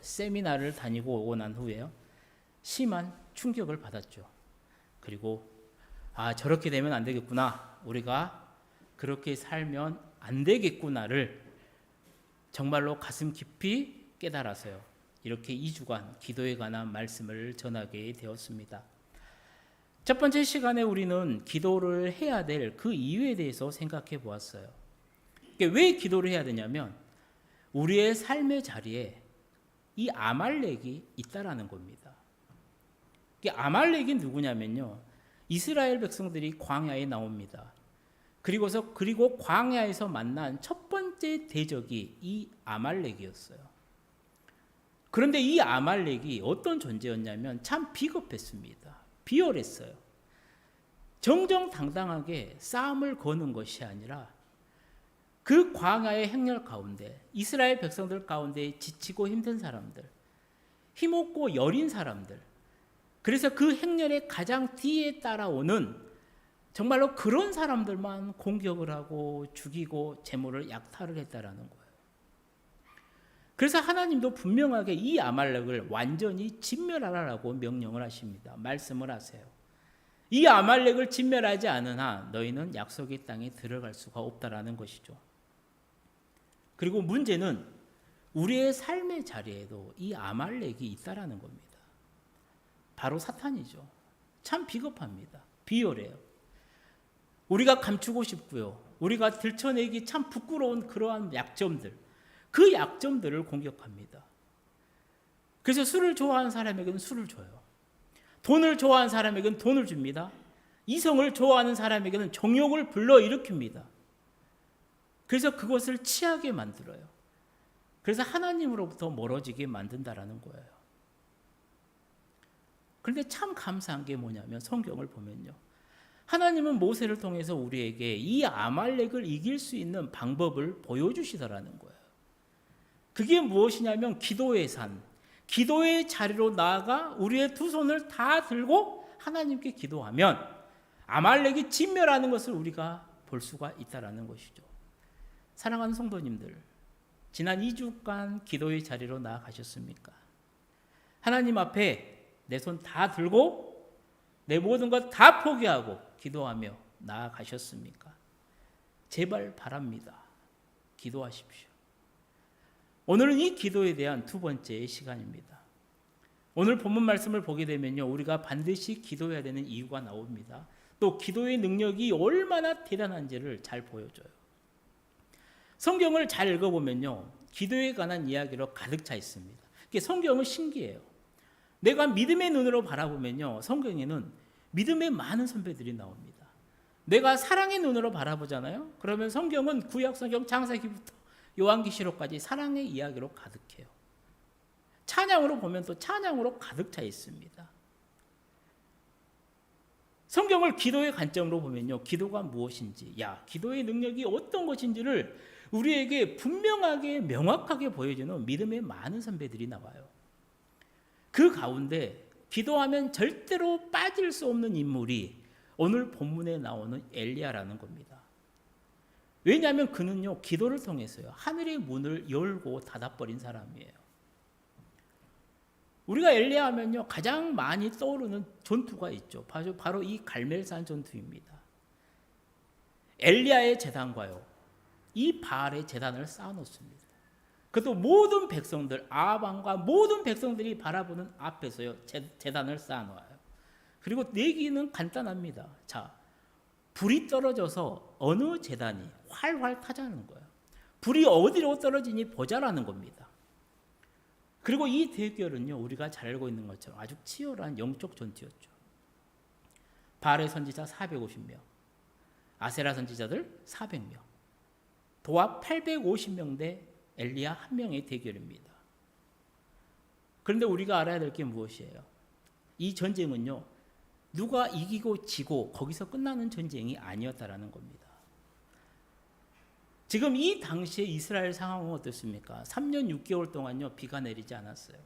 세미나를 다니고 오고 난 후에요. 심한 충격을 받았죠. 그리고 저렇게 되면 안 되겠구나. 우리가 그렇게 살면 안 되겠구나를 정말로 가슴 깊이 깨달아서요. 이렇게 2주간 기도에 관한 말씀을 전하게 되었습니다. 첫 번째 시간에 우리는 기도를 해야 될 그 이유에 대해서 생각해 보았어요. 왜 기도를 해야 되냐면 우리의 삶의 자리에 이 아말렉이 있다라는 겁니다. 아말렉이 누구냐면요. 이스라엘 백성들이 광야에 나옵니다. 그리고 광야에서 만난 첫 번째 대적이 이 아말렉이었어요. 그런데 이 아말렉이 어떤 존재였냐면 참 비겁했습니다. 비열했어요. 정정당당하게 싸움을 거는 것이 아니라 그 광야의 행렬 가운데 이스라엘 백성들 가운데 지치고 힘든 사람들, 힘없고 여린 사람들, 그래서 그 행렬의 가장 뒤에 따라오는 정말로 그런 사람들만 공격을 하고 죽이고 재물을 약탈을 했다라는 거예요. 그래서 하나님도 분명하게 이 아말렉을 완전히 진멸하라고 명령을 하십니다. 말씀을 하세요. 이 아말렉을 진멸하지 않은 한 너희는 약속의 땅에 들어갈 수가 없다라는 것이죠. 그리고 문제는 우리의 삶의 자리에도 이 아말렉이 있다라는 겁니다. 바로 사탄이죠. 참 비겁합니다. 비열해요. 우리가 감추고 싶고요. 우리가 들춰내기 참 부끄러운 그러한 약점들, 그 약점들을 공격합니다. 그래서 술을 좋아하는 사람에게는 술을 줘요. 돈을 좋아하는 사람에게는 돈을 줍니다. 이성을 좋아하는 사람에게는 정욕을 불러일으킵니다. 그래서 그것을 취하게 만들어요. 그래서 하나님으로부터 멀어지게 만든다라는 거예요. 그런데 참 감사한 게 뭐냐면 성경을 보면요. 하나님은 모세를 통해서 우리에게 이 아말렉을 이길 수 있는 방법을 보여주시더라는 거예요. 그게 무엇이냐면 기도의 산, 기도의 자리로 나아가 우리의 두 손을 다 들고 하나님께 기도하면 아말렉이 진멸하는 것을 우리가 볼 수가 있다는 것이죠. 사랑하는 성도님들, 지난 2주간 기도의 자리로 나아가셨습니까? 하나님 앞에 내 손 다 들고 내 모든 것 다 포기하고 기도하며 나아가셨습니까? 제발 바랍니다. 기도하십시오. 오늘은 이 기도에 대한 두 번째 시간입니다. 오늘 본문 말씀을 보게 되면요, 우리가 반드시 기도해야 되는 이유가 나옵니다. 또 기도의 능력이 얼마나 대단한지를 잘 보여줘요. 성경을 잘 읽어보면요, 기도에 관한 이야기로 가득 차 있습니다. 성경은 신기해요. 내가 믿음의 눈으로 바라보면요, 성경에는 믿음의 많은 선배들이 나옵니다. 내가 사랑의 눈으로 바라보잖아요. 그러면 성경은 구약 성경 창세기부터 요한계시록까지 사랑의 이야기로 가득해요. 찬양으로 보면 또 찬양으로 가득 차 있습니다. 성경을 기도의 관점으로 보면요, 기도가 무엇인지, 기도의 능력이 어떤 것인지를 우리에게 분명하게 명확하게 보여주는 믿음의 많은 선배들이 나와요. 그 가운데 기도하면 절대로 빠질 수 없는 인물이 오늘 본문에 나오는 엘리야라는 겁니다. 왜냐하면 그는요, 기도를 통해서요, 하늘의 문을 열고 닫아버린 사람이에요. 우리가 엘리야 하면요, 가장 많이 떠오르는 전투가 있죠. 바로 이 갈멜산 전투입니다. 엘리야의 제단과요, 이 바알의 제단을 쌓아놓습니다. 그것도 모든 백성들, 아합왕과 모든 백성들이 바라보는 앞에서요, 제단을 쌓아놓아요. 그리고 내기는 간단합니다. 불이 떨어져서 어느 제단이 활활 타자는 거예요. 불이 어디로 떨어지니 보자라는 겁니다. 그리고 이 대결은요, 우리가 잘 알고 있는 것처럼 아주 치열한 영적 전투였죠. 바알의 선지자 450명, 아세라 선지자들 400명, 도합 850명 대 엘리야 1명의 대결입니다. 그런데 우리가 알아야 될 게 무엇이에요? 이 전쟁은요, 누가 이기고 지고 거기서 끝나는 전쟁이 아니었다라는 겁니다. 지금 이 당시에 이스라엘 상황은 어떻습니까? 3년 6개월 동안요, 비가 내리지 않았어요.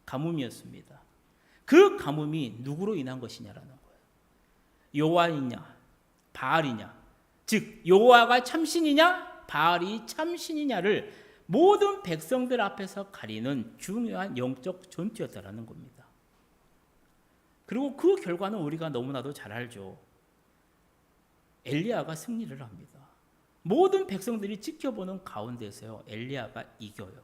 가뭄이었습니다. 그 가뭄이 누구로 인한 것이냐라는 거예요. 여호와이냐, 바알이냐, 즉 여호와가 참신이냐, 바알이 참신이냐를 모든 백성들 앞에서 가리는 중요한 영적 전투였다라는 겁니다. 그리고 그 결과는 우리가 너무나도 잘 알죠. 엘리야가 승리를 합니다. 모든 백성들이 지켜보는 가운데서요, 엘리야가 이겨요.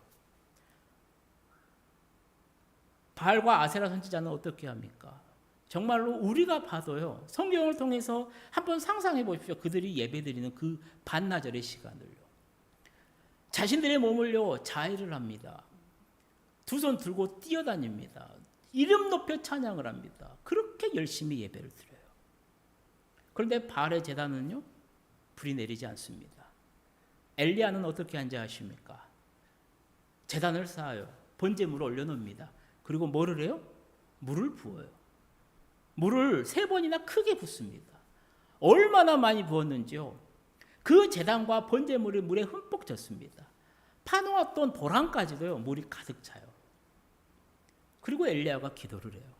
바알과 아세라 선지자는 어떻게 합니까? 정말로 우리가 봐도요, 성경을 통해서 한번 상상해 보십시오. 그들이 예배드리는 그 반나절의 시간을요. 자신들의 몸을요, 자해를 합니다. 두 손 들고 뛰어다닙니다. 이름 높여 찬양을 합니다. 그렇게 열심히 예배를 드려요. 그런데 바알의 제단은요, 불이 내리지 않습니다. 엘리야는 어떻게 한지 아십니까? 제단을 쌓아요. 번제물을 올려놓습니다. 그리고 뭐를 해요? 물을 부어요. 물을 3번이나 크게 붓습니다. 얼마나 많이 부었는지요. 그 제단과 번제물이 물에 흠뻑 젖습니다. 파놓았던 도랑까지도요, 물이 가득 차요. 그리고 엘리야가 기도를 해요.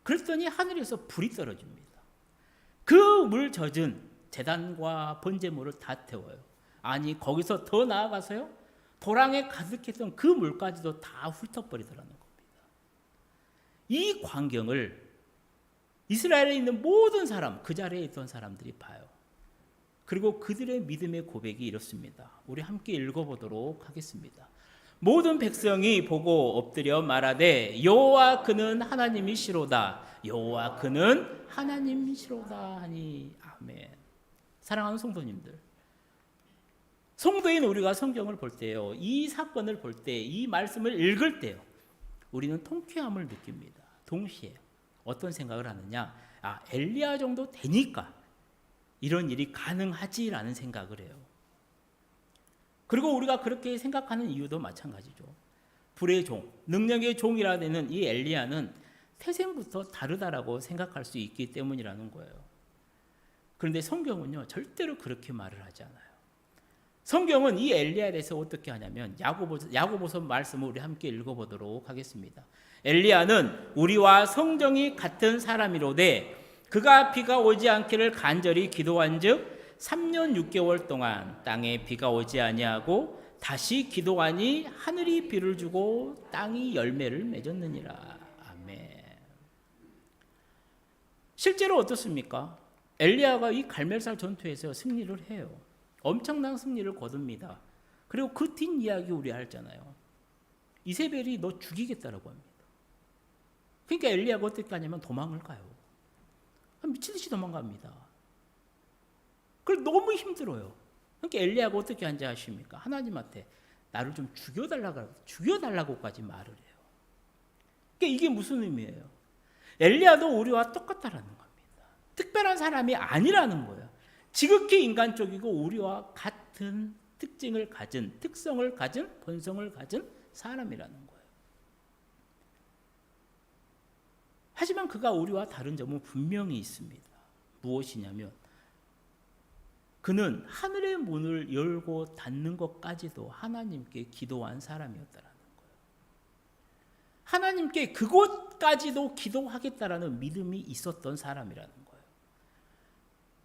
그랬더니 하늘에서 불이 떨어집니다. 그 물 젖은 제단과 번제물을 다 태워요. 아니, 거기서 더 나아가서요, 도랑에 가득했던 그 물까지도 다 훑어버리더라는 겁니다. 이 광경을 이스라엘에 있는 모든 사람, 그 자리에 있던 사람들이 봐요. 그리고 그들의 믿음의 고백이 이렇습니다. 우리 함께 읽어보도록 하겠습니다. 모든 백성이 보고 엎드려 말하되 여호와 그는 하나님이시로다. 여호와 그는 하나님이시로다 하니. 아멘. 사랑하는 성도님들, 성도인 우리가 성경을 볼 때요, 이 사건을 볼 때, 이 말씀을 읽을 때요, 우리는 통쾌함을 느낍니다. 동시에 어떤 생각을 하느냐? 엘리야 정도 되니까 이런 일이 가능하지라는 생각을 해요. 그리고 우리가 그렇게 생각하는 이유도 마찬가지죠. 불의 종, 능력의 종이라 되는 이 엘리야는 태생부터 다르다라고 생각할 수 있기 때문이라는 거예요. 그런데 성경은요, 절대로 그렇게 말을 하지 않아요. 성경은 이 엘리야에 대해서 어떻게 하냐면 야고보서 말씀을 우리 함께 읽어보도록 하겠습니다. 엘리야는 우리와 성정이 같은 사람이로되 그가 비가 오지 않기를 간절히 기도한즉 3년 6개월 동안 땅에 비가 오지 아니하고 다시 기도하니 하늘이 비를 주고 땅이 열매를 맺었느니라. 아멘. 실제로 어떻습니까? 엘리야가 이 갈멜살 전투에서 승리를 해요. 엄청난 승리를 거둡니다. 그리고 그 뒷이야기 우리 알잖아요. 이세벨이 너 죽이겠다라고 합니다. 그러니까 엘리야가 어떻게 하냐면 도망을 가요. 미친듯이 도망갑니다. 그걸 너무 힘들어요. 그러니까 엘리야가 어떻게 한지 아십니까? 하나님한테 나를 좀 죽여달라고까지 말을 해요. 그러니까 이게 무슨 의미예요? 엘리야도 우리와 똑같다라는 겁니다. 특별한 사람이 아니라는 거예요. 지극히 인간적이고 우리와 같은 특징을 가진, 특성을 가진, 본성을 가진 사람이라는 거예요. 하지만 그가 우리와 다른 점은 분명히 있습니다. 무엇이냐면 그는 하늘의 문을 열고 닫는 것까지도 하나님께 기도한 사람이었다라는 거예요. 하나님께 그것까지도 기도하겠다라는 믿음이 있었던 사람이라는 거예요.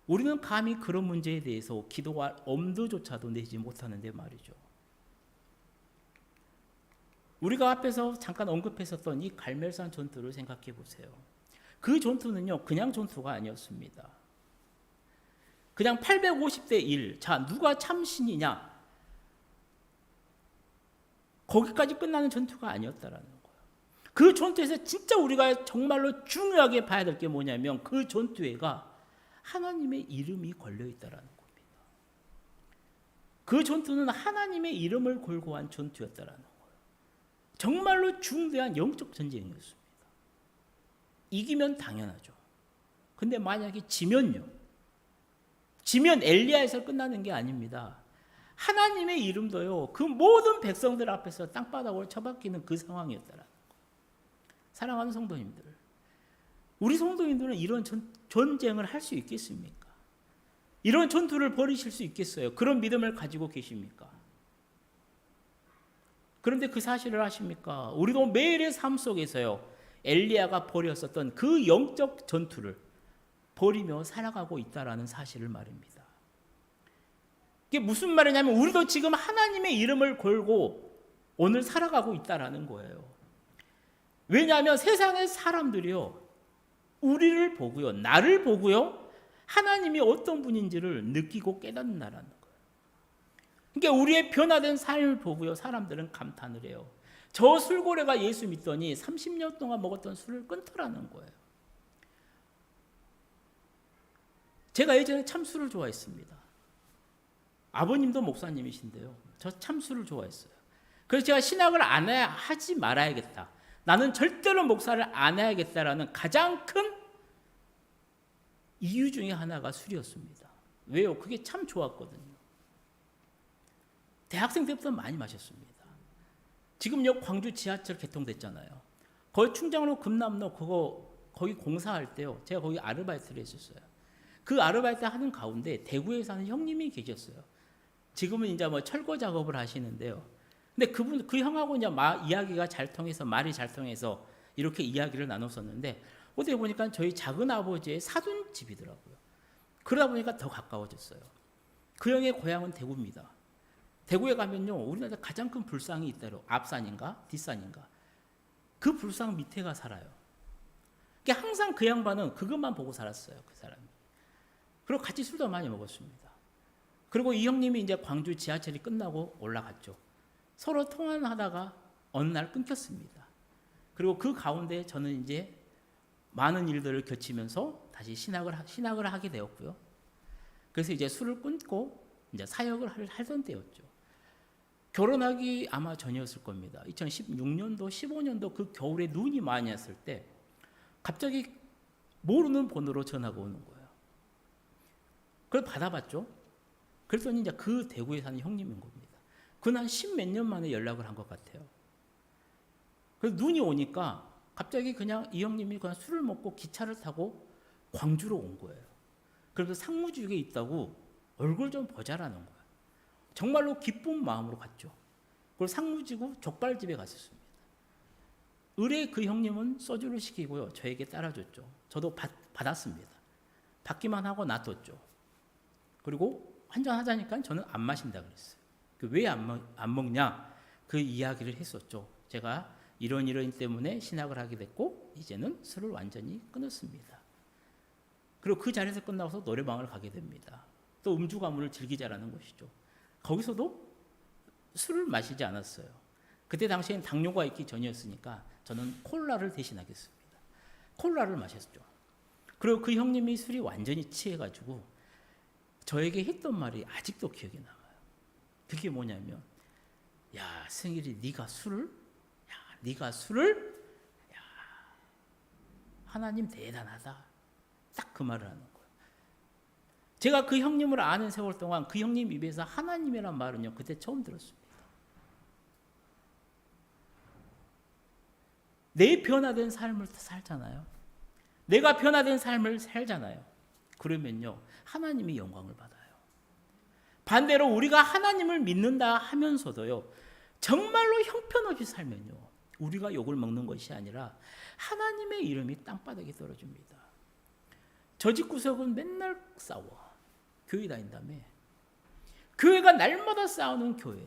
우리는 감히 그런 문제에 대해서 기도할 엄두조차도 내지 못하는데 말이죠. 우리가 앞에서 잠깐 언급했었던 이 갈멜산 전투를 생각해 보세요. 그 전투는요, 그냥 전투가 아니었습니다. 그냥 850대 1. 자, 누가 참신이냐? 거기까지 끝나는 전투가 아니었다라는 거예요. 그 전투에서 진짜 우리가 정말로 중요하게 봐야 될 게 뭐냐면 그 전투에가 하나님의 이름이 걸려 있다라는 겁니다. 그 전투는 하나님의 이름을 걸고 한 전투였다라는 거예요. 정말로 중대한 영적 전쟁이었습니다. 이기면 당연하죠. 근데 만약에 지면요. 지면 엘리야에서 끝나는 게 아닙니다. 하나님의 이름도요, 그 모든 백성들 앞에서 땅바닥을 쳐박히는 그 상황이었다라는 거예요. 사랑하는 성도님들, 우리 성도님들은 이런 전쟁을 할 수 있겠습니까? 이런 전투를 벌이실 수 있겠어요? 그런 믿음을 가지고 계십니까? 그런데 그 사실을 아십니까? 우리도 매일의 삶 속에서요, 엘리야가 벌였었던 그 영적 전투를 벌이며 살아가고 있다라는 사실을 말입니다. 이게 무슨 말이냐면 우리도 지금 하나님의 이름을 걸고 오늘 살아가고 있다라는 거예요. 왜냐하면 세상의 사람들이요, 우리를 보고요, 나를 보고요, 하나님이 어떤 분인지를 느끼고 깨닫는다라는 거예요. 그러니까 우리의 변화된 삶을 보고요, 사람들은 감탄을 해요. 저 술고래가 예수 믿더니 30년 동안 먹었던 술을 끊더라는 거예요. 제가 예전에 참 술을 좋아했습니다. 아버님도 목사님이신데요, 저 참 술을 좋아했어요. 그래서 제가 신학을 하지 말아야겠다, 나는 절대로 목사를 안 해야겠다라는 가장 큰 이유 중에 하나가 술이었습니다. 왜요? 그게 참 좋았거든요. 대학생 때부터 많이 마셨습니다. 지금요, 광주 지하철 개통됐잖아요. 거기 충장로 금남로 거기 공사할 때요, 제가 거기 아르바이트를 했었어요. 그 아르바이트 하는 가운데 대구에 사는 형님이 계셨어요. 지금은 이제 뭐 철거 작업을 하시는데요. 근데 그 형하고 이제 이야기가 잘 통해서, 말이 잘 통해서 이렇게 이야기를 나눴었는데, 어떻게 보니까 저희 작은 아버지의 사돈 집이더라고요. 그러다 보니까 더 가까워졌어요. 그 형의 고향은 대구입니다. 대구에 가면요, 우리나라 가장 큰 불상이 있다로, 앞산인가 뒷산인가, 그 불상 밑에가 살아요. 그러니까 항상 그 양반은 그것만 보고 살았어요, 그 사람이. 그리고 같이 술도 많이 먹었습니다. 그리고 이 형님이 이제 광주 지하철이 끝나고 올라갔죠. 서로 통화를 하다가 어느 날 끊겼습니다. 그리고 그 가운데 저는 이제 많은 일들을 겪으면서 다시 신학을 하게 되었고요. 그래서 이제 술을 끊고 이제 사역을 하던 때였죠. 결혼하기 아마 전이었을 겁니다. 2016년도, 15년도 그 겨울에 눈이 많이 왔을 때 갑자기 모르는 번호로 전화가 오는 거예요. 그걸 받아봤죠. 그랬더니 이제 그 대구에 사는 형님인 겁니다. 그는 한 10몇 년 만에 연락을 한 것 같아요. 그래서 눈이 오니까 갑자기 그냥 이 형님이 그냥 술을 먹고 기차를 타고 광주로 온 거예요. 그래서 상무지역에 있다고 얼굴 좀 보자라는 거예요. 정말로 기쁜 마음으로 갔죠. 그리고 상무지구 족발집에 갔었습니다. 의뢰 그 형님은 소주를 시키고요, 저에게 따라줬죠. 저도 받았습니다. 받기만 하고 놔뒀죠. 그리고 한잔 하자니까 저는 안 마신다 그랬어요. 왜 안 먹냐, 그 이야기를 했었죠. 제가 이런 때문에 신학을 하게 됐고 이제는 술을 완전히 끊었습니다. 그리고 그 자리에서 끝나서 노래방을 가게 됩니다. 또 음주 가문을 즐기자라는 것이죠. 거기서도 술을 마시지 않았어요. 그때 당시엔 당뇨가 있기 전이었으니까 저는 콜라를 대신하겠습니다. 콜라를 마셨죠. 그리고 그 형님이 술이 완전히 취해가지고 저에게 했던 말이 아직도 기억에 남아요. 그게 뭐냐면, 야 승일이, 네가 술을? 야, 하나님 대단하다. 딱 그 말을 하는 거예요. 제가 그 형님을 아는 세월 동안 그 형님 입에서 하나님이란 말은요, 그때 처음 들었습니다. 내 변화된 삶을 살잖아요. 내가 변화된 삶을 살잖아요. 그러면요, 하나님이 영광을 받아요. 반대로 우리가 하나님을 믿는다 하면서도요, 정말로 형편없이 살면요, 우리가 욕을 먹는 것이 아니라 하나님의 이름이 땅바닥에 떨어집니다. 저 집구석은 맨날 싸워. 교회 다닌다며. 교회가 날마다 싸우는 교회.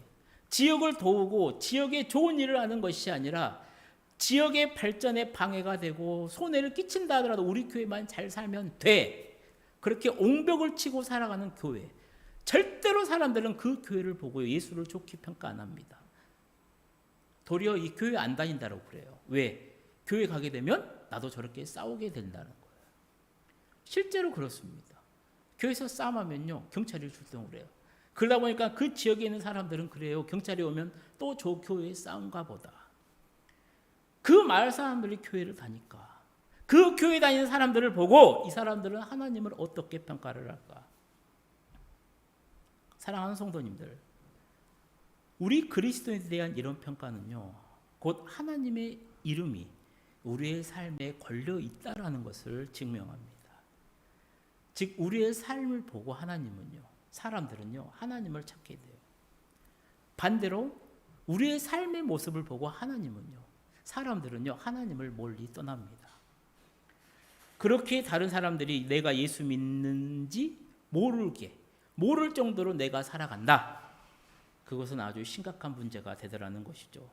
지역을 도우고 지역에 좋은 일을 하는 것이 아니라 지역의 발전에 방해가 되고 손해를 끼친다 하더라도 우리 교회만 잘 살면 돼. 그렇게 옹벽을 치고 살아가는 교회. 절대로 사람들은 그 교회를 보고 예수를 좋게 평가 안 합니다. 도리어 이 교회 안 다닌다고 그래요. 왜? 교회 가게 되면 나도 저렇게 싸우게 된다는 거예요. 실제로 그렇습니다. 교회에서 싸움하면요, 경찰이 출동을 해요. 그러다 보니까 그 지역에 있는 사람들은 그래요. 경찰이 오면 또 저 교회에 싸운가 보다. 그 마을 사람들이 교회를 다니까 그 교회 다니는 사람들을 보고 이 사람들은 하나님을 어떻게 평가를 할까? 사랑하는 성도님들, 우리 그리스도인에 대한 이런 평가는요, 곧 하나님의 이름이 우리의 삶에 걸려 있다라는 것을 증명합니다. 즉 우리의 삶을 보고 하나님은요, 사람들은요, 하나님을 찾게 돼요. 반대로 우리의 삶의 모습을 보고 하나님은요, 사람들은요, 하나님을 멀리 떠납니다. 그렇게 다른 사람들이 내가 예수 믿는지 모르게 모를 정도로 내가 살아간다. 그것은 아주 심각한 문제가 되더라는 것이죠.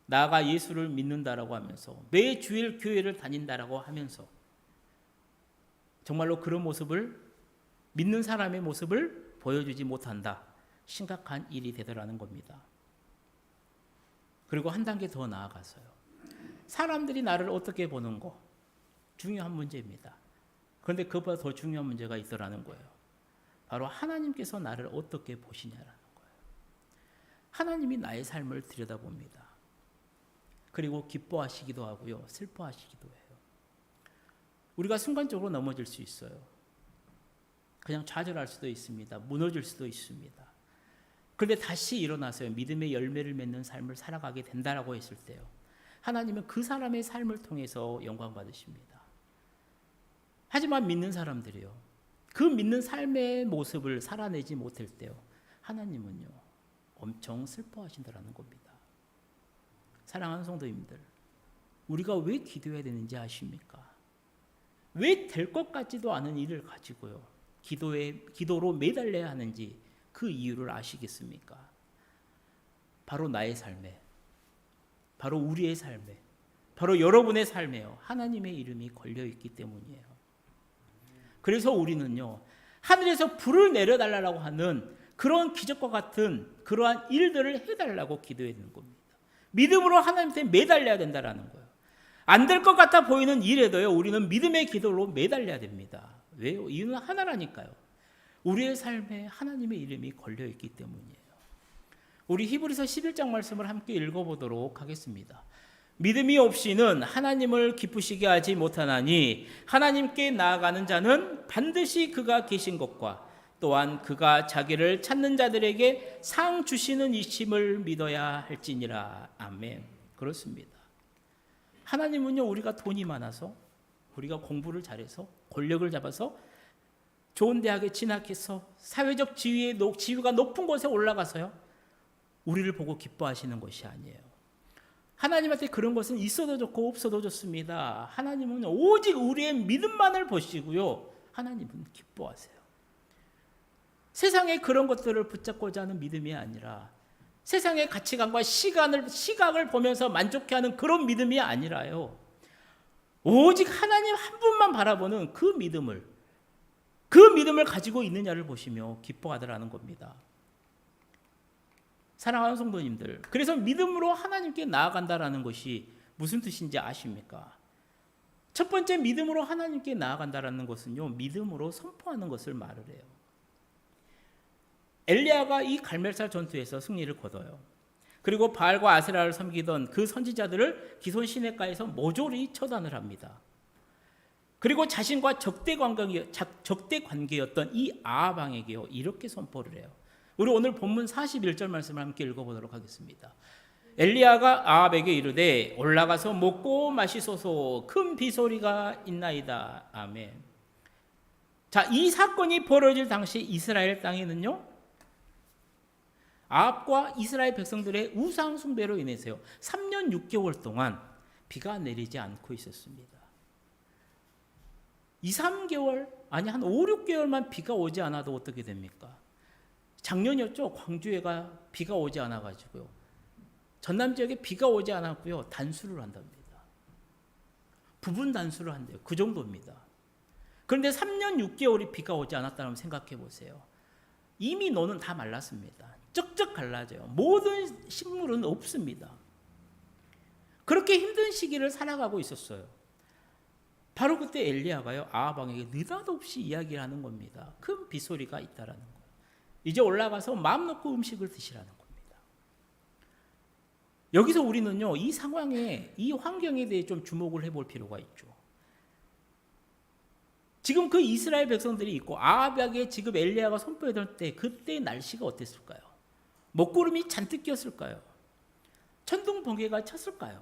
나가 예수를 믿는다라고 하면서 매 주일 교회를 다닌다라고 하면서 정말로 그런 모습을 믿는 사람의 모습을 보여주지 못한다. 심각한 일이 되더라는 겁니다. 그리고 한 단계 더 나아가서요. 사람들이 나를 어떻게 보는 거 중요한 문제입니다. 그런데 그보다 더 중요한 문제가 있더라는 거예요. 바로 하나님께서 나를 어떻게 보시냐라는 거예요. 하나님이 나의 삶을 들여다봅니다. 그리고 기뻐하시기도 하고요. 슬퍼하시기도 해요. 우리가 순간적으로 넘어질 수 있어요. 그냥 좌절할 수도 있습니다. 무너질 수도 있습니다. 그런데 다시 일어나서요. 믿음의 열매를 맺는 삶을 살아가게 된다라고 했을 때요. 하나님은 그 사람의 삶을 통해서 영광 받으십니다. 하지만 믿는 사람들이요. 그 믿는 삶의 모습을 살아내지 못할 때요. 하나님은요. 엄청 슬퍼하신다라는 겁니다. 사랑하는 성도님들, 우리가 왜 기도해야 되는지 아십니까? 왜 될 것 같지도 않은 일을 가지고요. 기도로 매달려야 하는지 그 이유를 아시겠습니까? 바로 나의 삶에, 바로 우리의 삶에, 바로 여러분의 삶에요. 하나님의 이름이 걸려 있기 때문이에요. 그래서 우리는요. 하늘에서 불을 내려달라고 하는 그런 기적과 같은 그러한 일들을 해달라고 기도해야 되는 겁니다. 믿음으로 하나님한테 매달려야 된다는 거예요. 안 될 것 같아 보이는 일에도요. 우리는 믿음의 기도로 매달려야 됩니다. 왜요? 이유는 하나라니까요. 우리의 삶에 하나님의 이름이 걸려있기 때문이에요. 우리 히브리서 11장 말씀을 함께 읽어보도록 하겠습니다. 믿음이 없이는 하나님을 기쁘시게 하지 못하나니 하나님께 나아가는 자는 반드시 그가 계신 것과 또한 그가 자기를 찾는 자들에게 상 주시는 이심을 믿어야 할지니라. 아멘. 그렇습니다. 하나님은요, 우리가 돈이 많아서, 우리가 공부를 잘해서, 권력을 잡아서, 좋은 대학에 진학해서, 사회적 지위가 높은 곳에 올라가서요, 우리를 보고 기뻐하시는 것이 아니에요. 하나님한테 그런 것은 있어도 좋고 없어도 좋습니다. 하나님은 오직 우리의 믿음만을 보시고요, 하나님은 기뻐하세요. 세상에 그런 것들을 붙잡고자 하는 믿음이 아니라 세상의 가치관과 시각을 보면서 만족해하는 그런 믿음이 아니라요. 오직 하나님 한 분만 바라보는 그 믿음을 가지고 있느냐를 보시며 기뻐하더라는 겁니다. 사랑하는 성도님들, 그래서 믿음으로 하나님께 나아간다라는 것이 무슨 뜻인지 아십니까? 첫 번째 믿음으로 하나님께 나아간다라는 것은요, 믿음으로 선포하는 것을 말을 해요. 엘리야가 이 갈멜살 전투에서 승리를 거둬요. 그리고 바알과 아세라를 섬기던 그 선지자들을 기손 시내가에서 모조리 처단을 합니다. 그리고 자신과 적대 관계였던 이 아합 왕에게요, 이렇게 선포를 해요. 우리 오늘 본문 41절 말씀을 함께 읽어보도록 하겠습니다. 엘리야가 아합에게 이르되 올라가서 먹고 마시소서, 큰 비소리가 있나이다. 아멘. 자, 이 사건이 벌어질 당시 이스라엘 땅에는요, 아합과 이스라엘 백성들의 우상 숭배로 인해서요, 3년 6개월 동안 비가 내리지 않고 있었습니다. 2, 3개월, 아니 한 5, 6개월만 비가 오지 않아도 어떻게 됩니까? 작년이었죠. 광주에가 비가 오지 않아가지고요, 전남 지역에 비가 오지 않았고요, 단수를 한답니다. 부분 단수를 한대요. 그 정도입니다. 그런데 3년 6개월이 비가 오지 않았다면 생각해 보세요. 이미 노는 다 말랐습니다. 쩍쩍 갈라져요. 모든 식물은 없습니다. 그렇게 힘든 시기를 살아가고 있었어요. 바로 그때 엘리야가요, 아합 왕에게 느닷없이 이야기를 하는 겁니다. 큰 비소리가 있다라는 거예요. 이제 올라가서 마음 놓고 음식을 드시라는 겁니다. 여기서 우리는요, 이 상황에, 이 환경에 대해 좀 주목을 해볼 필요가 있죠. 지금 그 이스라엘 백성들이 있고 아합에게 지금 엘리야가 선포했을 때 그때 날씨가 어땠을까요? 먹구름이 잔뜩 꼈을까요? 천둥 번개가 쳤을까요?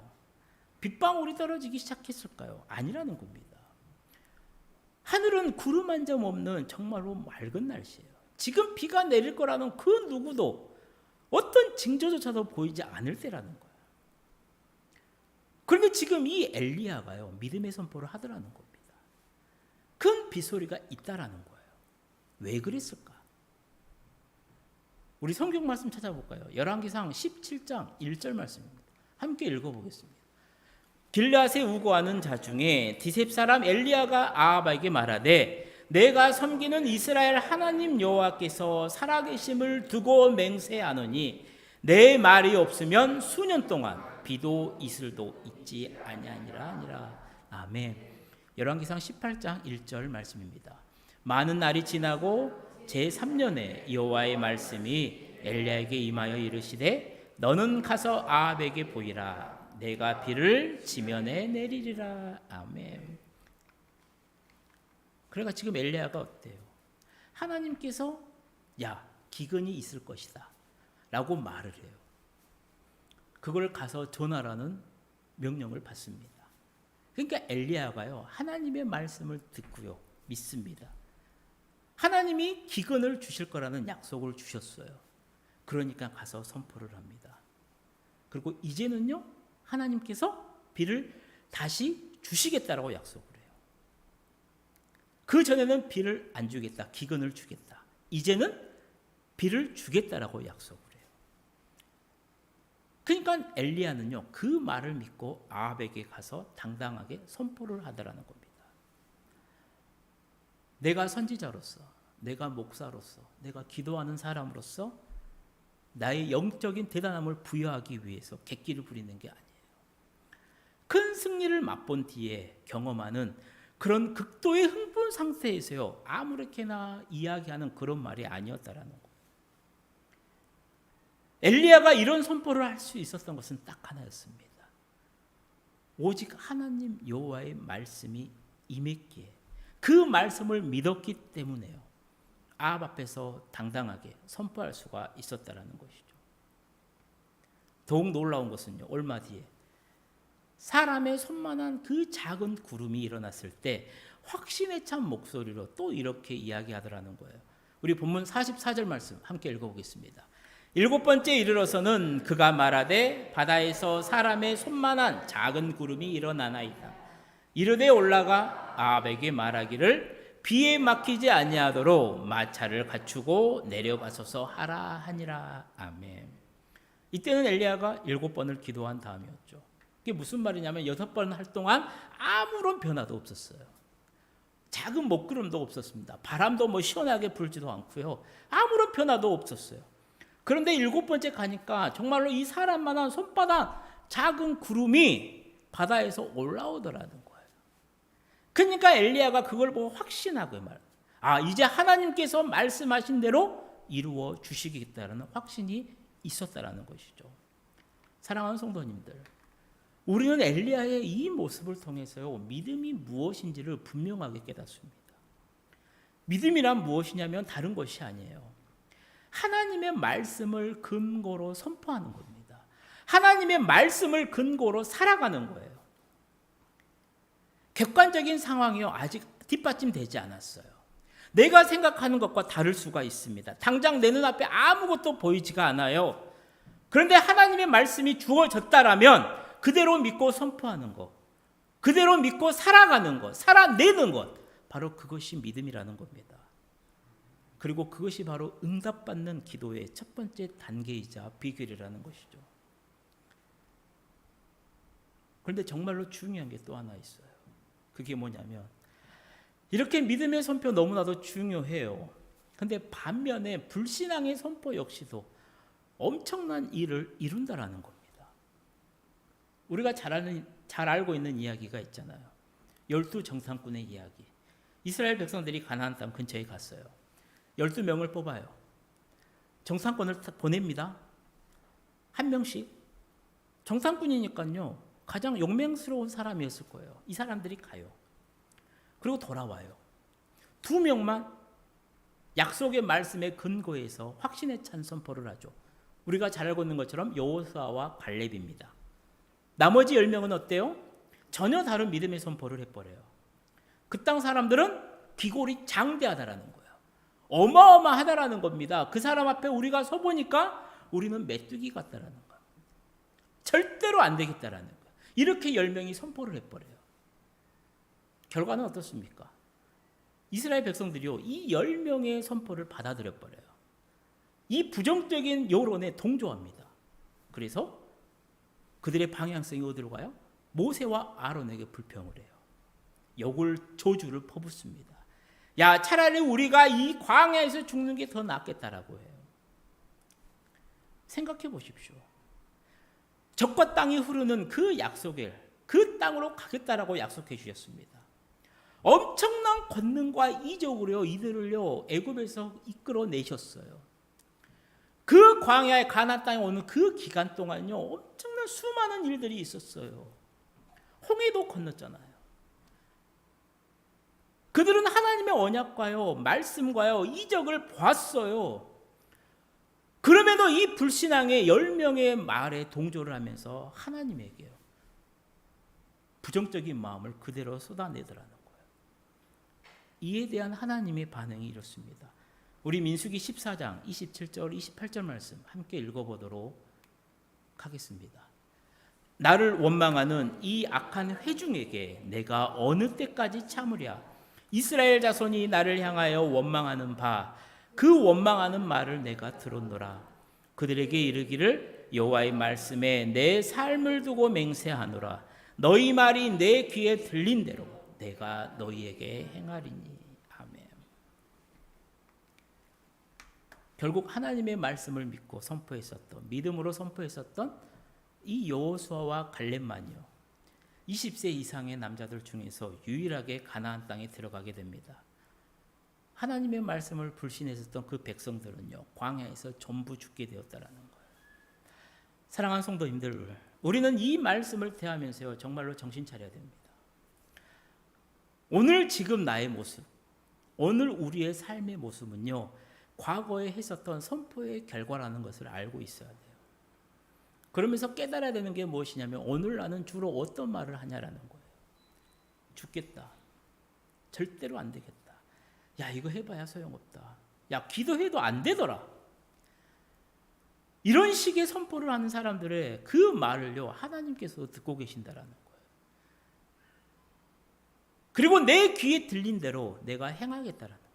빗방울이 떨어지기 시작했을까요? 아니라는 겁니다. 하늘은 구름 한 점 없는 정말로 맑은 날씨예요. 지금 비가 내릴 거라는 그 누구도 어떤 징조조차도 보이지 않을 때라는 거예요. 그런데 지금 이 엘리야가요, 믿음의 선포를 하더라는 겁니다. 큰 비소리가 있다라는 거예요. 왜 그랬을까? 우리 성경 말씀 찾아볼까요? 열왕기상 17장 1절 말씀입니다. 함께 읽어보겠습니다. 길앗에 우거하는 자 중에 디셉 사람 엘리야가 아합에게 말하되 내가 섬기는 이스라엘 하나님 여호와께서 살아계심을 두고 맹세하노니 내 말이 없으면 수년 동안 비도 이슬도 있지 아니하니라. 아멘. 열왕기상 18장 1절 말씀입니다. 많은 날이 지나고 제3년에 여호와의 말씀이 엘리야에게 임하여 이르시되 너는 가서 아합에게 보이라. 내가 비를 지면에 내리리라. 아멘. 그러니까 지금 엘리야가 어때요? 하나님께서 야 기근이 있을 것이다 라고 말을 해요. 그걸 가서 전하라는 명령을 받습니다. 그러니까 엘리야가요 하나님의 말씀을 듣고요 믿습니다. 하나님이 기근을 주실 거라는 약속을 주셨어요. 그러니까 가서 선포를 합니다. 그리고 이제는요 하나님께서 비를 다시 주시겠다라고 약속을 해요. 그 전에는 비를 안 주겠다, 기근을 주겠다. 이제는 비를 주겠다라고 약속을 해요. 그러니까 엘리야는요 그 말을 믿고 아합에게 가서 당당하게 선포를 하더라는 겁니다. 내가 선지자로서, 내가 목사로서, 내가 기도하는 사람으로서 나의 영적인 대단함을 부여하기 위해서 객기를 부리는 게 아니에요. 큰 승리를 맛본 뒤에 경험하는 그런 극도의 흥분 상태에서요 아무렇게나 이야기하는 그런 말이 아니었다라는 거예요. 엘리야가 이런 선포를 할 수 있었던 것은 딱 하나였습니다. 오직 하나님 여호와의 말씀이 임했기에 그 말씀을 믿었기 때문에요 아합 앞에서 당당하게 선포할 수가 있었다라는 것이죠. 더욱 놀라운 것은요 얼마 뒤에 사람의 손만한 그 작은 구름이 일어났을 때 확신에 찬 목소리로 또 이렇게 이야기하더라는 거예요. 우리 본문 44절 말씀 함께 읽어보겠습니다. 7번째 이르러서는 그가 말하되 바다에서 사람의 손만한 작은 구름이 일어나나이다. 이르되 올라가 아합에게 말하기를 비에 막히지 아니하도록 마차를 갖추고 내려가소서 하라 하니라. 아멘. 이때는 엘리야가 7번을 기도한 다음이었죠. 이게 무슨 말이냐면 6번 할 동안 아무런 변화도 없었어요. 작은 먹구름도 없었습니다. 바람도 시원하게 불지도 않고요. 아무런 변화도 없었어요. 그런데 7번째 가니까 정말로 이 사람만한 손바닥 작은 구름이 바다에서 올라오더라는 거예요. 그러니까 엘리야가 그걸 보고 확신하고 이제 하나님께서 말씀하신 대로 이루어 주시겠다는 확신이 있었다라는 것이죠. 사랑하는 성도님들, 우리는 엘리야의 이 모습을 통해서요 믿음이 무엇인지를 분명하게 깨닫습니다. 믿음이란 무엇이냐면 다른 것이 아니에요. 하나님의 말씀을 근거로 선포하는 겁니다. 하나님의 말씀을 근거로 살아가는 거예요. 객관적인 상황이요 아직 뒷받침되지 않았어요. 내가 생각하는 것과 다를 수가 있습니다. 당장 내 눈앞에 아무것도 보이지가 않아요. 그런데 하나님의 말씀이 주어졌다라면 그대로 믿고 선포하는 것, 그대로 믿고 살아가는 것, 살아내는 것, 바로 그것이 믿음이라는 겁니다. 그리고 그것이 바로 응답받는 기도의 첫 번째 단계이자 비결이라는 것이죠. 그런데 정말로 중요한 게 또 하나 있어요. 그게 뭐냐면 이렇게 믿음의 선포 너무나도 중요해요. 그런데 반면에 불신앙의 선포 역시도 엄청난 일을 이룬다라는 겁니다. 우리가 잘 알고 있는 이야기가 있잖아요. 12정탐꾼의 이야기. 이스라엘 백성들이 가나안 땅 근처에 갔어요. 12명을 뽑아요. 정탐꾼을 보냅니다. 한 명씩. 정탐꾼이니까요. 가장 용맹스러운 사람이었을 거예요. 이 사람들이 가요. 그리고 돌아와요. 2명만 약속의 말씀에 근거해서 확신에 찬 선포를 하죠. 우리가 잘 알고 있는 것처럼 여호수아와 갈렙입니다. 나머지 10명은 어때요? 전혀 다른 믿음의 선포를 해버려요. 그 땅 사람들은 귀골이 장대하다라는 거예요. 어마어마하다라는 겁니다. 그 사람 앞에 우리가 서보니까 우리는 메뚜기 같다라는 거예요. 절대로 안 되겠다라는 거예요. 이렇게 10명이 선포를 해버려요. 결과는 어떻습니까? 이스라엘 백성들이요 이 10명의 선포를 받아들여버려요. 이 부정적인 여론에 동조합니다. 그래서 그들의 방향성이 어디로 가요? 모세와 아론에게 불평을 해요. 욕을, 저주를 퍼붓습니다. 야, 차라리 우리가 이 광야에서 죽는 게 더 낫겠다라고 해요. 생각해 보십시오. 적과 땅이 흐르는 그 약속을, 그 땅으로 가겠다라고 약속해 주셨습니다. 엄청난 권능과 이적으로 이들을요 애굽에서 이끌어내셨어요. 그 광야의 가나안 땅에 오는 그 기간 동안요 엄청난 수많은 일들이 있었어요. 홍해도 건넜잖아요. 그들은 하나님의 언약과요 말씀과요 이적을 보았어요. 그럼에도 이 불신앙의 10명의 말에 동조를 하면서 하나님에게요 부정적인 마음을 그대로 쏟아내더라는 거예요. 이에 대한 하나님의 반응이 이렇습니다. 우리 민수기 14장 27절 28절 말씀 함께 읽어보도록 하겠습니다. 나를 원망하는 이 악한 회중에게 내가 어느 때까지 참으랴. 이스라엘 자손이 나를 향하여 원망하는 바 그 원망하는 말을 내가 들었노라. 그들에게 이르기를 여호와의 말씀에 내 삶을 두고 맹세하노라. 너희 말이 내 귀에 들린 대로 내가 너희에게 행하리니. 아멘. 결국 하나님의 말씀을 믿고 선포했었던, 믿음으로 선포했었던 이 여호수아와 갈렙만이요 20세 이상의 남자들 중에서 유일하게 가나안 땅에 들어가게 됩니다. 하나님의 말씀을 불신했었던 그 백성들은요 광야에서 전부 죽게 되었다라는 거예요. 사랑하는 성도님들, 우리는 이 말씀을 대하면서요 정말로 정신 차려야 됩니다. 오늘 지금 나의 모습, 오늘 우리의 삶의 모습은요 과거에 했었던 선포의 결과라는 것을 알고 있어야 돼요. 그러면서 깨달아야 되는 게 무엇이냐면 오늘 나는 주로 어떤 말을 하냐라는 거예요. 죽겠다. 절대로 안 되겠다. 야, 이거 해봐야 소용없다. 야, 기도해도 안 되더라. 이런 식의 선포를 하는 사람들의 그 말을요 하나님께서 듣고 계신다라는 거예요. 그리고 내 귀에 들린 대로 내가 행하겠다라는 거예요.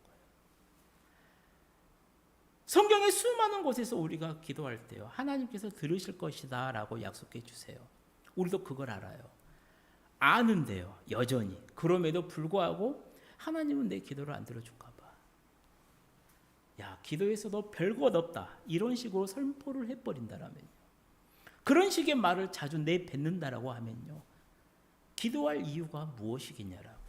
성경의 수많은 곳에서 우리가 기도할 때요 하나님께서 들으실 것이다 라고 약속해 주세요. 우리도 그걸 알아요. 아는데요 여전히 그럼에도 불구하고 하나님은 내 기도를 안 들어줄까 봐. 야, 기도에서도 별것 없다 이런 식으로 선포를 해버린다라면요, 그런 식의 말을 자주 내뱉는다라고 하면요 기도할 이유가 무엇이겠냐라고요.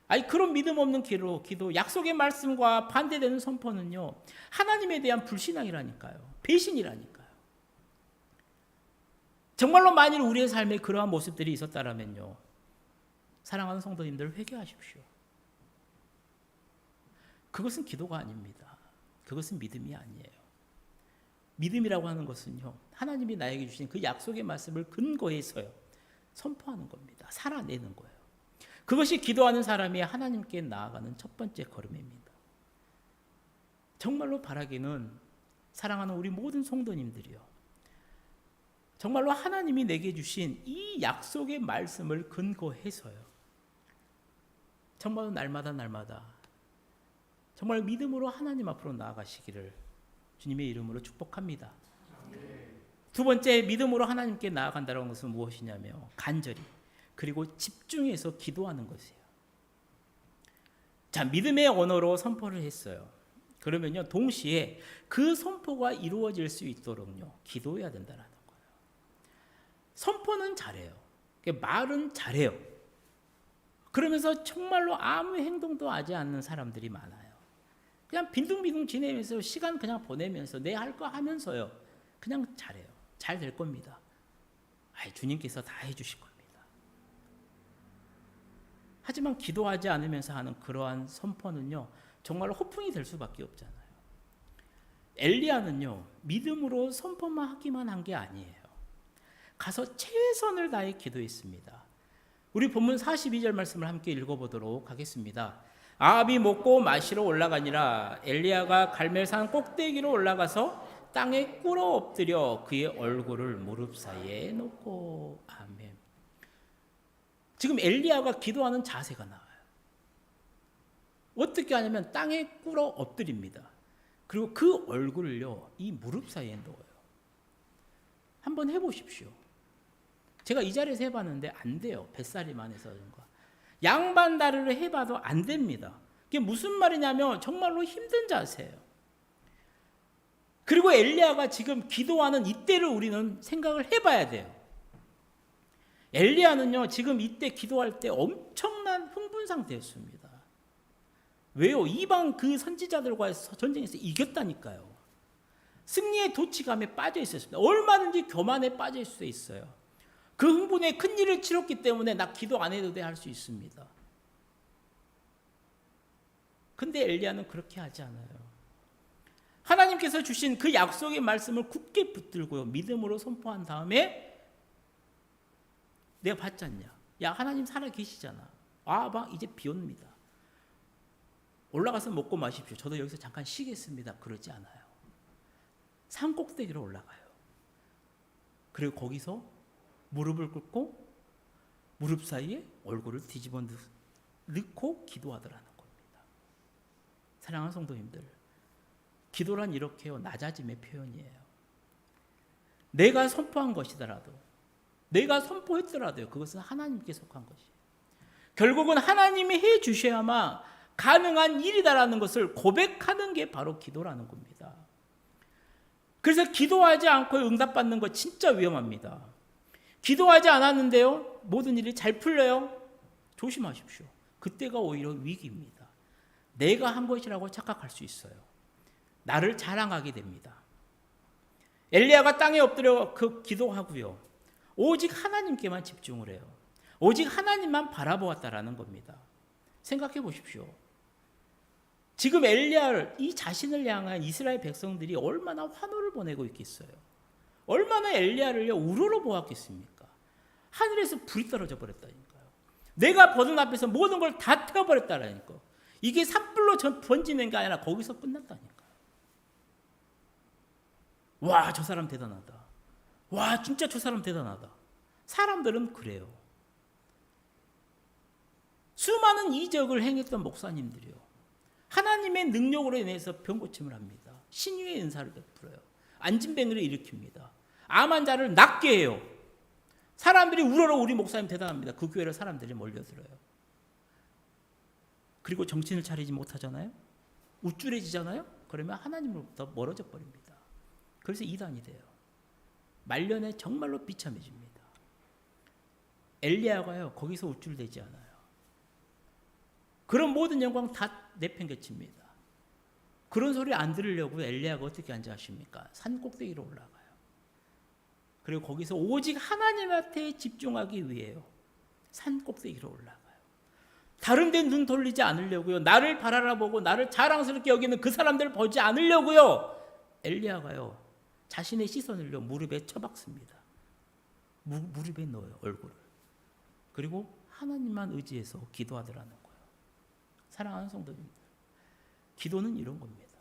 아니, 그런 믿음 없는 기도, 약속의 말씀과 반대되는 선포는요 하나님에 대한 불신앙이라니까요, 배신이라니까요. 정말로 만일 우리의 삶에 그러한 모습들이 있었다라면요 사랑하는 성도님들 회개하십시오. 그것은 기도가 아닙니다. 그것은 믿음이 아니에요. 믿음이라고 하는 것은요 하나님이 나에게 주신 그 약속의 말씀을 근거해서요 선포하는 겁니다. 살아내는 거예요. 그것이 기도하는 사람이 하나님께 나아가는 첫 번째 걸음입니다. 정말로 바라기는 사랑하는 우리 모든 성도님들이요 정말로 하나님이 내게 주신 이 약속의 말씀을 근거해서요 정말로 날마다 정말 믿음으로 하나님 앞으로 나아가시기를 주님의 이름으로 축복합니다. 두 번째, 믿음으로 하나님께 나아간다는 것은 무엇이냐면 간절히 그리고 집중해서 기도하는 것이에요. 자, 믿음의 언어로 선포를 했어요. 그러면요 동시에 그 선포가 이루어질 수 있도록요 기도해야 된다는 거예요. 선포는 잘해요. 말은 잘해요. 그러면서 정말로 아무 행동도 하지 않는 사람들이 많아요. 그냥 빈둥빈둥 지내면서 시간 그냥 보내면서 내 할 거 하면서요 그냥 잘해요. 잘 될 겁니다. 주님께서 다 해주실 겁니다. 하지만 기도하지 않으면서 하는 그러한 선포는요 정말로 허풍이 될 수밖에 없잖아요. 엘리야는요 믿음으로 선포만 하기만 한 게 아니에요. 가서 최선을 다해 기도했습니다. 우리 본문 42절 말씀을 함께 읽어보도록 하겠습니다. 아합이 먹고 마시러 올라가니라. 엘리야가 갈멜산 꼭대기로 올라가서 땅에 꿇어 엎드려 그의 얼굴을 무릎 사이에 놓고. 아멘. 지금 엘리야가 기도하는 자세가 나와요. 어떻게 하냐면 땅에 꿇어 엎드립니다. 그리고 그 얼굴을요, 이 무릎 사이에 넣어요. 한번 해보십시오. 제가 이 자리에서 해봤는데 안 돼요. 뱃살이만 해서 그런가. 양반 다리를 해봐도 안 됩니다. 그게 무슨 말이냐면 정말로 힘든 자세예요. 그리고 엘리야가 지금 기도하는 이때를 우리는 생각을 해봐야 돼요. 엘리야는요, 지금 이때 기도할 때 엄청난 흥분 상태였습니다. 왜요? 이방 그 선지자들과의 전쟁에서 이겼다니까요. 승리의 도취감에 빠져 있었습니다. 얼마든지 교만에 빠질 수 있어요. 그 흥분에 큰 일을 치렀기 때문에 나 기도 안 해도 돼 할 수 있습니다. 근데 엘리야는 그렇게 하지 않아요. 하나님께서 주신 그 약속의 말씀을 굳게 붙들고요, 믿음으로 선포한 다음에 내가 봤지 않냐? 야, 하나님 살아 계시잖아. 봐, 이제 비 옵니다. 올라가서 먹고 마십시오. 저도 여기서 잠깐 쉬겠습니다. 그러지 않아요. 산 꼭대기로 올라가요. 그리고 거기서 무릎을 꿇고 무릎 사이에 얼굴을 뒤집어 넣고 기도하더라는 겁니다. 사랑하는 성도님들, 기도란 이렇게요, 낮아짐의 표현이에요. 내가 선포한 것이더라도, 내가 선포했더라도요, 그것은 하나님께 속한 것이에요. 결국은 하나님이 해 주셔야만 가능한 일이다라는 것을 고백하는 게 바로 기도라는 겁니다. 그래서 기도하지 않고 응답받는 거 진짜 위험합니다. 기도하지 않았는데요, 모든 일이 잘 풀려요? 조심하십시오. 그때가 오히려 위기입니다. 내가 한 것이라고 착각할 수 있어요. 나를 자랑하게 됩니다. 엘리야가 땅에 엎드려 기도하고요, 오직 하나님께만 집중을 해요. 오직 하나님만 바라보았다라는 겁니다. 생각해 보십시오. 지금 엘리야를, 이 자신을 향한 이스라엘 백성들이 얼마나 환호를 보내고 있겠어요. 얼마나 엘리야를요, 우러러 보았겠습니까? 하늘에서 불이 떨어져 버렸다니까요. 내가 보는 앞에서 모든 걸 다 태워버렸다라니까. 이게 산불로 번지는 게 아니라 거기서 끝났다니까요. 와, 저 사람 대단하다. 와, 진짜 저 사람 대단하다. 사람들은 그래요. 수많은 이적을 행했던 목사님들이요, 하나님의 능력으로 인해서 병고침을 합니다. 신유의 은사를 베풀어요. 안진뱅이를 일으킵니다. 암 환자를 낫게 해요. 사람들이 우러러 우리 목사님 대단합니다. 그 교회를 사람들이 몰려들어요. 그리고 정신을 차리지 못하잖아요. 우쭐해지잖아요. 그러면 하나님으로부터 멀어져 버립니다. 그래서 이단이 돼요. 말년에 정말로 비참해집니다. 엘리야가요, 거기서 우쭐대지 않아요. 그런 모든 영광 다 내팽개칩니다. 그런 소리 안 들으려고 엘리야가 어떻게 앉아 하십니까? 산 꼭대기로 올라가요. 그리고 거기서 오직 하나님한테 집중하기 위해요, 산 꼭대기로 올라가요. 다른 데 눈 돌리지 않으려고요, 나를 바라보고 나를 자랑스럽게 여기는 그 사람들을 보지 않으려고요, 엘리야가요, 자신의 시선을요, 무릎에 쳐박습니다. 무릎에 넣어요, 얼굴을. 그리고 하나님만 의지해서 기도하더라는 거예요. 사랑하는 성도님들, 기도는 이런 겁니다.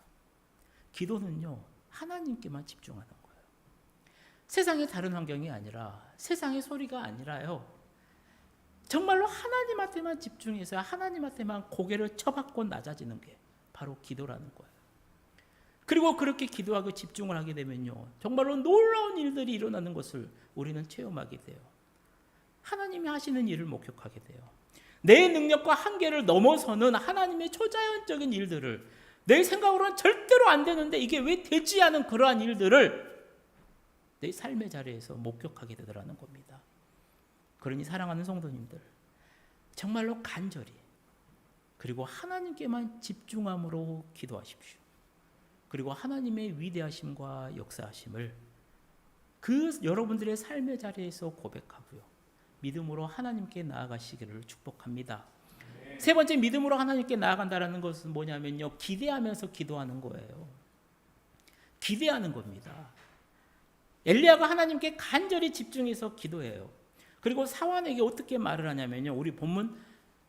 기도는요, 하나님께만 집중하는 거예요. 세상의 다른 환경이 아니라, 세상의 소리가 아니라요, 정말로 하나님한테만 집중해서 하나님한테만 고개를 쳐박고 낮아지는 게 바로 기도라는 거예요. 그리고 그렇게 기도하고 집중을 하게 되면요, 정말로 놀라운 일들이 일어나는 것을 우리는 체험하게 돼요. 하나님이 하시는 일을 목격하게 돼요. 내 능력과 한계를 넘어서는 하나님의 초자연적인 일들을, 내 생각으로는 절대로 안 되는데 이게 왜 되지 않은 그러한 일들을 내 삶의 자리에서 목격하게 되더라는 겁니다. 그러니 사랑하는 성도님들, 정말로 간절히, 그리고 하나님께만 집중함으로 기도하십시오. 그리고 하나님의 위대하심과 역사하심을 그 여러분들의 삶의 자리에서 고백하고요, 믿음으로 하나님께 나아가시기를 축복합니다. 세 번째, 믿음으로 하나님께 나아간다는 것은 뭐냐면요, 기대하면서 기도하는 거예요. 기대하는 겁니다. 엘리야가 하나님께 간절히 집중해서 기도해요. 그리고 사환에게 어떻게 말을 하냐면요, 우리 본문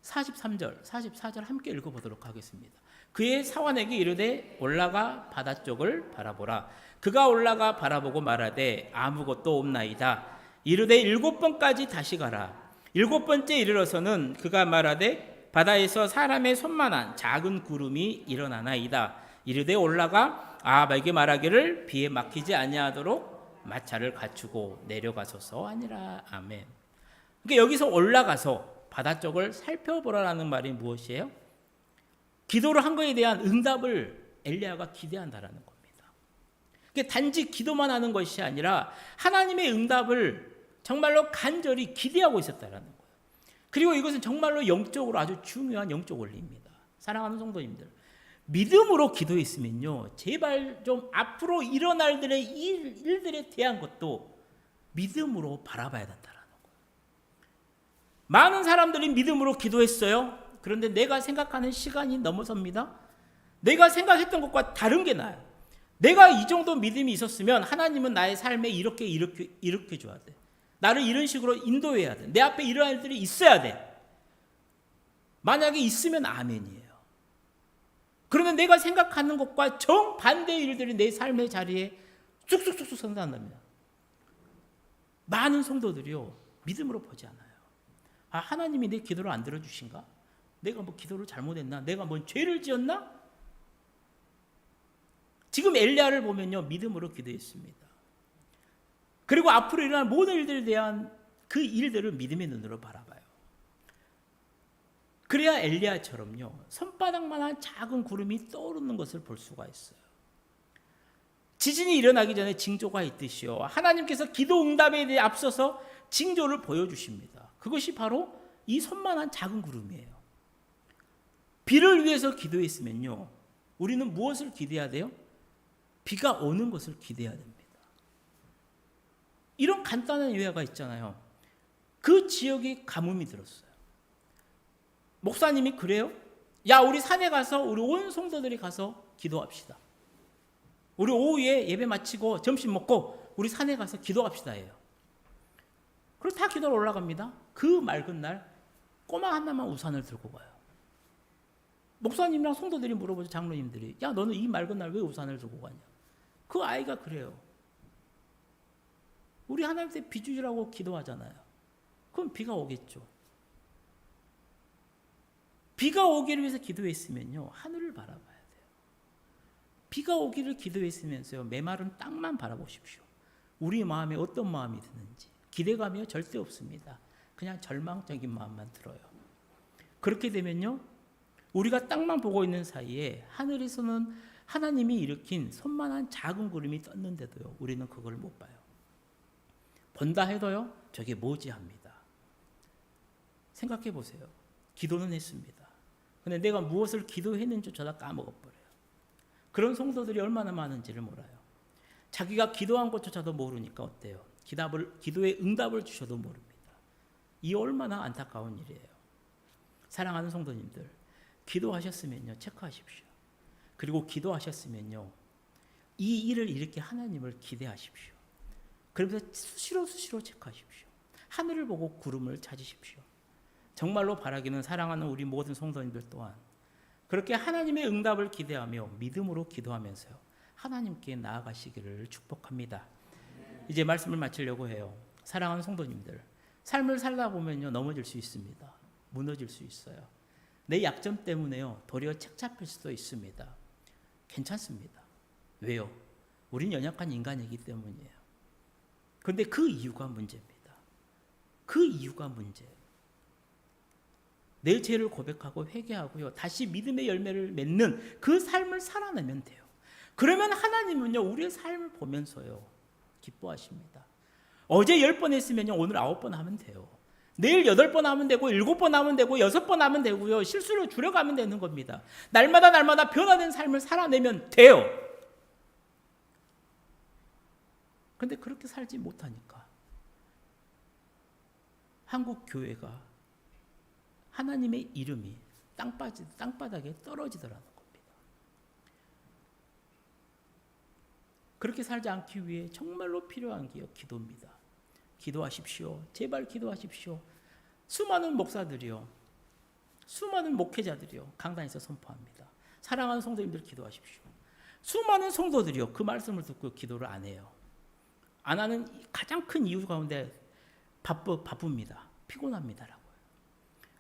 43절, 44절 함께 읽어보도록 하겠습니다. 그의 사환에게 이르되 올라가 바다 쪽을 바라보라. 그가 올라가 바라보고 말하되 아무것도 없나이다. 이르되 7번까지 다시 가라. 7번째 이르러서는 그가 말하되 바다에서 사람의 손만한 작은 구름이 일어나나이다. 이르되 올라가 아합에게 말하기를 비에 막히지 아니하도록 마차를 갖추고 내려가소서 하니라. 아멘. 그러니까 여기서 올라가서 바다 쪽을 살펴보라라는 말이 무엇이에요? 기도를 한 거에 대한 응답을 엘리야가 기대한다라는 겁니다. 그러니까 단지 기도만 하는 것이 아니라 하나님의 응답을 정말로 간절히 기대하고 있었다라는 거예요. 그리고 이것은 정말로 영적으로 아주 중요한 영적 원리입니다. 사랑하는 성도님들, 믿음으로 기도했으면요, 제발 좀 앞으로 일어날 일들에 대한 것도 믿음으로 바라봐야 된다라는 거예요. 많은 사람들이 믿음으로 기도했어요. 그런데 내가 생각하는 시간이 넘어섭니다. 내가 생각했던 것과 다른 게 나요. 내가 이 정도 믿음이 있었으면 하나님은 나의 삶에 이렇게 줘야 돼. 나를 이런 식으로 인도해야 돼. 내 앞에 이런 일들이 있어야 돼. 만약에 있으면 아멘이에요. 그러면 내가 생각하는 것과 정반대의 일들이 내 삶의 자리에 쑥쑥쑥쑥 선단합니다. 많은 성도들이요, 믿음으로 보지 않아요. 아, 하나님이 내 기도를 안 들어주신가? 내가 뭐 기도를 잘못했나? 내가 뭔 죄를 지었나? 지금 엘리야를 보면요, 믿음으로 기도했습니다. 그리고 앞으로 일어날 모든 일들에 대한 그 일들을 믿음의 눈으로 바라봐요. 그래야 엘리야처럼요, 손바닥만한 작은 구름이 떠오르는 것을 볼 수가 있어요. 지진이 일어나기 전에 징조가 있듯이요, 하나님께서 기도 응답에 대해 앞서서 징조를 보여주십니다. 그것이 바로 이 손만한 작은 구름이에요. 비를 위해서 기도했으면요, 우리는 무엇을 기대해야 돼요? 비가 오는 것을 기대해야 됩니다. 이런 간단한 예화가 있잖아요. 그 지역이 가뭄이 들었어요. 목사님이 그래요? 야, 우리 산에 가서 우리 온 성도들이 가서 기도합시다. 우리 오후에 예배 마치고 점심 먹고 우리 산에 가서 기도합시다 해요. 그리고 다 기도로 올라갑니다. 그 맑은 날 꼬마 하나만 우산을 들고 가요. 목사님이랑 성도들이 물어보죠. 장로님들이, 야, 너는 이 맑은 날 왜 우산을 들고 가냐? 그 아이가 그래요. 우리 하나님께 비 주시라고 기도하잖아요. 그럼 비가 오겠죠. 비가 오기를 위해서 기도했으면요, 하늘을 바라봐야 돼요. 비가 오기를 기도했으면서요, 메마른 땅만 바라보십시오. 우리 마음에 어떤 마음이 드는지. 기대감이요, 절대 없습니다. 그냥 절망적인 마음만 들어요. 그렇게 되면요, 우리가 땅만 보고 있는 사이에 하늘에서는 하나님이 일으킨 손만한 작은 구름이 떴는데도요, 우리는 그걸 못 봐요. 본다 해도요, 저게 뭐지 합니다. 생각해 보세요. 기도는 했습니다. 근데 내가 무엇을 기도했는지조차 까먹어버려요. 그런 성도들이 얼마나 많은지를 몰라요. 자기가 기도한 것조차도 모르니까 어때요? 기도에 응답을 주셔도 모릅니다. 이 얼마나 안타까운 일이에요. 사랑하는 성도님들, 기도하셨으면요, 체크하십시오. 그리고 기도하셨으면요, 이 일을 이렇게 하나님을 기대하십시오. 그러면서 수시로 체크하십시오. 하늘을 보고 구름을 찾으십시오. 정말로 바라기는, 사랑하는 우리 모든 성도님들 또한 그렇게 하나님의 응답을 기대하며 믿음으로 기도하면서요, 하나님께 나아가시기를 축복합니다. 이제 말씀을 마치려고 해요. 사랑하는 성도님들, 삶을 살다 보면요, 넘어질 수 있습니다. 무너질 수 있어요. 내 약점 때문에요, 도리어 책 잡힐 수도 있습니다. 괜찮습니다. 왜요? 우린 연약한 인간이기 때문이에요. 그런데 그 이유가 문제입니다. 그 이유가 문제예요. 내 죄를 고백하고 회개하고요, 다시 믿음의 열매를 맺는 그 삶을 살아내면 돼요. 그러면 하나님은요, 우리의 삶을 보면서요, 기뻐하십니다. 어제 10번 했으면요, 오늘 9번 하면 돼요. 내일 8번 하면 되고 7번 하면 되고 6번 하면 되고요, 실수를 줄여가면 되는 겁니다. 날마다 변화된 삶을 살아내면 돼요. 그런데 그렇게 살지 못하니까 한국 교회가 하나님의 이름이 땅바닥에 떨어지더라는 겁니다. 그렇게 살지 않기 위해 정말로 필요한 게 기도입니다. 기도하십시오. 제발 기도하십시오. 수많은 목사들이요, 수많은 목회자들이요, 강단에서 선포합니다. 사랑하는 성도님들 기도하십시오. 수많은 성도들이요, 그 말씀을 듣고 기도를 안 해요. 안 하는 가장 큰 이유 가운데 바쁩니다. 피곤합니다라고요.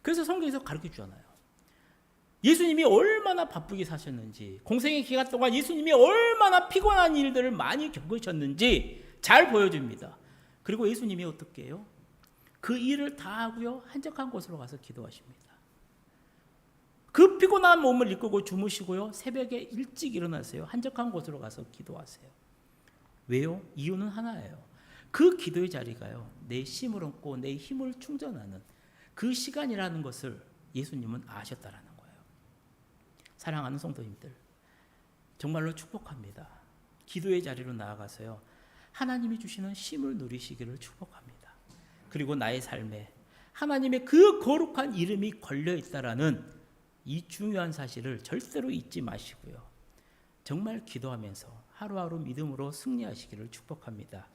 그래서 성경에서 가르쳐 주잖아요. 예수님이 얼마나 바쁘게 사셨는지, 공생의 기간 동안 예수님이 얼마나 피곤한 일들을 많이 겪으셨는지 잘 보여줍니다. 그리고 예수님이 어떻게 해요? 그 일을 다 하고요, 한적한 곳으로 가서 기도하십니다. 그 피곤한 몸을 이끌고 주무시고요, 새벽에 일찍 일어나세요. 한적한 곳으로 가서 기도하세요. 왜요? 이유는 하나예요. 그 기도의 자리가요, 내 쉼을 얻고 내 힘을 충전하는 그 시간이라는 것을 예수님은 아셨다라는 거예요. 사랑하는 성도님들, 정말로 축복합니다. 기도의 자리로 나아가서요, 하나님이 주시는 쉼을 누리시기를 축복합니다. 그리고 나의 삶에 하나님의 그 거룩한 이름이 걸려 있다라는 이 중요한 사실을 절대로 잊지 마시고요, 정말 기도하면서 하루하루 믿음으로 승리하시기를 축복합니다.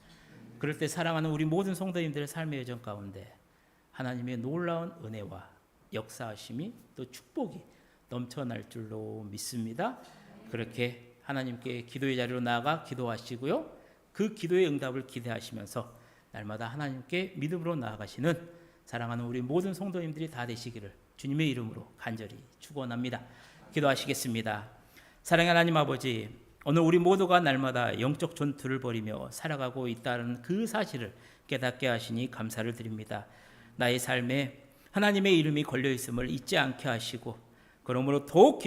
그럴 때 사랑하는 우리 모든 성도님들의 삶의 여정 가운데 하나님의 놀라운 은혜와 역사하심이 또 축복이 넘쳐날 줄로 믿습니다. 그렇게 하나님께 기도의 자리로 나아가 기도하시고요, 그 기도의 응답을 기대하시면서 날마다 하나님께 믿음으로 나아가시는 사랑하는 우리 모든 성도님들이 다 되시기를 주님의 이름으로 간절히 축원합니다. 기도하시겠습니다. 사랑하는 하나님 아버지, 오늘 우리 모두가 날마다 영적 전투를 벌이며 살아가고 있다는 그 사실을 깨닫게 하시니 감사를 드립니다. 나의 삶에 하나님의 이름이 걸려 있음을 잊지 않게 하시고, 그러므로 더욱